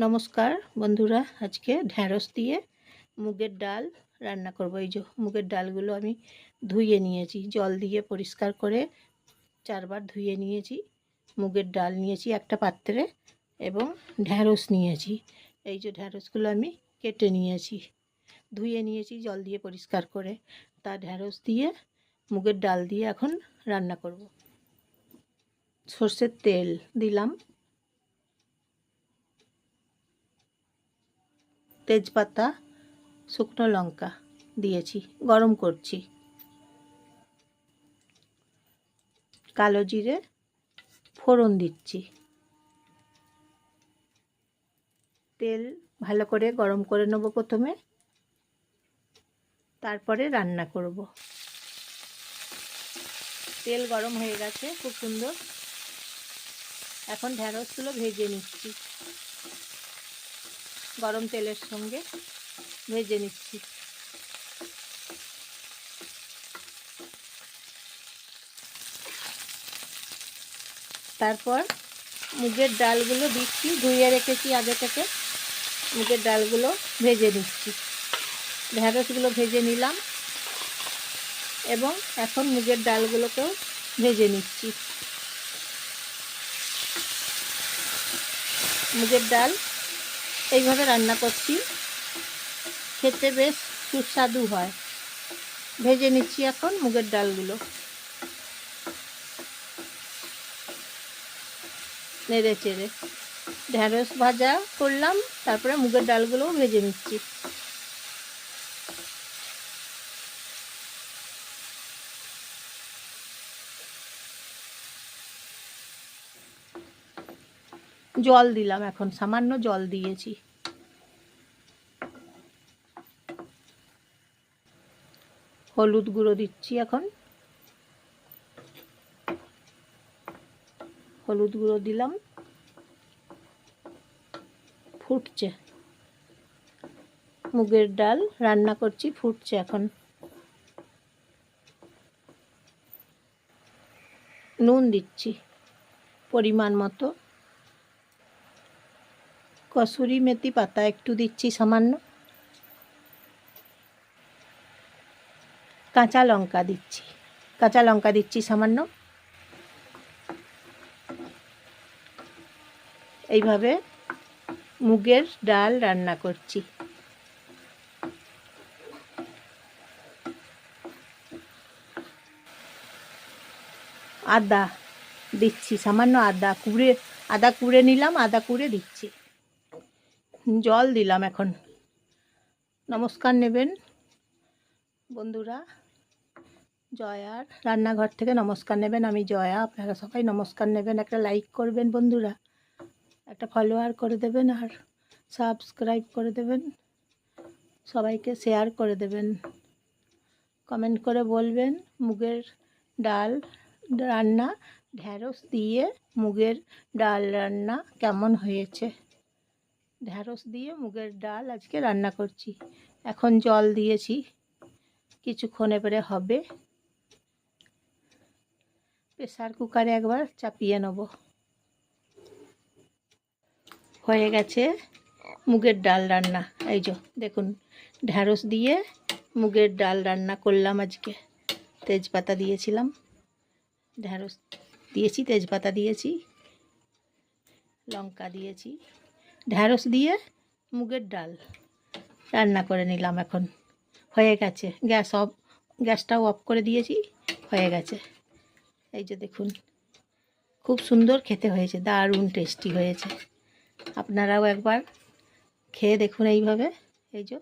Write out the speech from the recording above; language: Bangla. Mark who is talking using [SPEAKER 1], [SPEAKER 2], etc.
[SPEAKER 1] নমস্কার বন্ধুরা, আজকে ঢ্যাঁড়স দিয়ে মুগের ডাল রান্না করব। এই যে মুগের ডালগুলো আমি ধুয়ে নিয়েছি, জল দিয়ে পরিষ্কার করে 4বার ধুয়ে নিয়েছি। মুগের ডাল নিয়েছি একটা পাত্রে এবং ঢ্যাঁড়স নিয়েছি। এই যে ঢ্যাঁড়সগুলো আমি কেটে নিয়েছি, ধুয়ে নিয়েছি জল দিয়ে পরিষ্কার করে। তা ঢ্যাঁড়স দিয়ে মুগের ডাল দিয়ে এখন রান্না করব। সর্ষের তেল দিলাম, তেজপাতা, শুকনো লঙ্কা দিয়েছি, গরম করছি। কালো জিরে ফোড়ন দিচ্ছি। তেল ভালো করে গরম করে নেব প্রথমে, তারপরে রান্না করব। তেল গরম হয়ে গেছে খুব সুন্দর। এখন ঢ্যাঁড়সগুলো ভেজে নিচ্ছি, গরম তেলের সঙ্গে ভেজে নিচ্ছি। তারপর মুগের ডালগুলো দিচ্ছি, ধুয়ে রেখেছি আগে থেকে। মুগের ডালগুলো ভেজে নিচ্ছি, ঢ্যাঁড়সগুলো ভেজে নিলাম এবং এখন মুগের ডালগুলোকেও ভেজে নিচ্ছি। মুগের ডাল এইভাবে রান্না করছি, খেতে বেশ সুস্বাদু হয়। ভেজে নিচ্ছি এখন মুগের ডালগুলো, নেড়ে চেড়ে। ঢ্যাঁড়স ভাজা করলাম, তারপরে মুগের ডালগুলোও ভেজে নিচ্ছি। জল দিলাম, এখন সামান্য জল দিয়েছি। হলুদ গুঁড়ো দিচ্ছি এখন, হলুদ গুঁড়ো দিলাম। ফুটছে, মুগের ডাল রান্না করছি, ফুটছে এখন। নুন দিচ্ছি পরিমাণ মতো, কসুরি মেথি পাতা একটু দিচ্ছি সামান্য, কাঁচা লঙ্কা দিচ্ছি সামান্য। এইভাবে মুগের ডাল রান্না করছি। আদা দিচ্ছি সামান্য, আদা কুড়ে নিলাম, আদা কুড়ে দিচ্ছি। জল দিলাম এখন। নমস্কার নেবেন বন্ধুরা, জয়ার রান্নাঘর থেকে নমস্কার নেবেন। আমি জয়া, আপনারা সবাই নমস্কার নেবেন। একটা লাইক করবেন বন্ধুরা, একটা ফলোয়ার করে দেবেন, আর সাবস্ক্রাইব করে দেবেন, সবাইকে শেয়ার করে দেবেন। কমেন্ট করে বলবেন মুগের ডাল রান্না, ঢ্যাঁড়স দিয়ে মুগের ডাল রান্না কেমন হয়েছে। ঢ্যাঁড়স দিয়ে মুগের ডাল আজকে রান্না করছি। এখন জল দিয়েছি, কিছুক্ষণ এবারে হবে। প্রেসার কুকারে একবার চাপিয়ে নেব। হয়ে গেছে মুগের ডাল রান্না। এই যে দেখুন, ঢ্যাঁড়স দিয়ে মুগের ডাল রান্না করলাম আজকে। তেজপাতা দিয়েছিলাম, ঢ্যাঁড়স দিয়েছি, তেজপাতা দিয়েছি, লঙ্কা দিয়েছি। ঢ্যাঁড়স দিয়ে মুগের ডাল রান্না করে নিলাম। এখন হয়ে গেছে, গ্যাসটাও অফ করে দিয়েছি, হয়ে গেছে। এই যে দেখুন, খুব সুন্দর খেতে হয়েছে, দারুণ টেস্টি হয়েছে। আপনারাও একবার খেয়ে দেখুন এইভাবে। এই যে